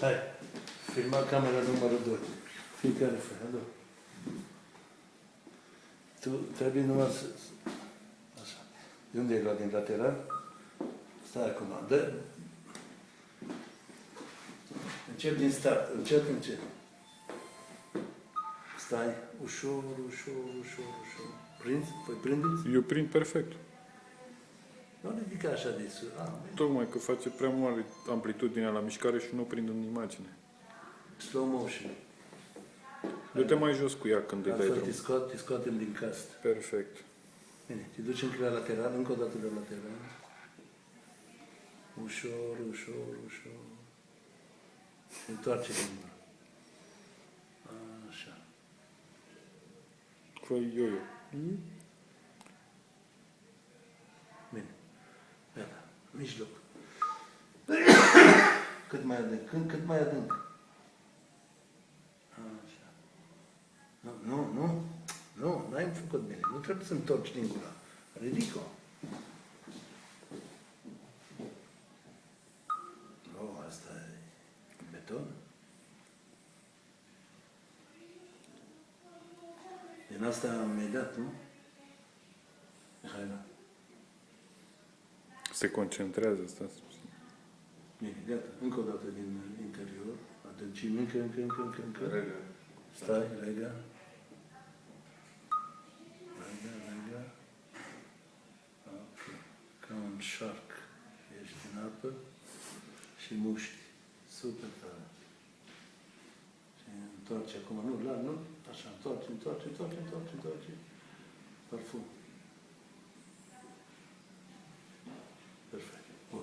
Hai, filma camera numărul 2. Fiecare fără, tu trebuie numai să... Așa. De unde ai luat? Din lateral? Stai acum, dă. Încep din start, încet. Stai, ușor. Prinzi? Păi prindeți? Eu prind perfect. Nu ridica așa de sus. Tocmai că face prea mare amplitudinea la mișcare și nu o prind în imagine. Slow motion. Du-te mai jos cu ea când îi dai Altfel drum. te scoatem din cast. Perfect. Bine, te duci încă la lateral, încă o dată de lateral. Ușor. Întoarce gândul. Așa. Fă yo-yo. Bine. Gata. Mijloc. Cât mai adânc. Cât mai adânc. Așa. Nu, n-ai făcut bine. Nu trebuie să întorci lingura. Ridică-o. Nu, asta e beton. Din asta mi-ai dat, nu? Mihaela. Se concentrează, stați. Bine, gata. Încă o dată din interior. Adâncim încă. Rega. Stai, rega. Ok. Ca un shark. Ești în apă și muști. Super tare. Și întoarce acum. Nu. Așa, întoarce. Parfum. Perfect. Bun.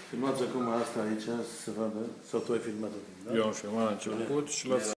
Filmați acum asta aici, să vadă, sau tu ai filmat-o? Da? Eu am filmat la început și la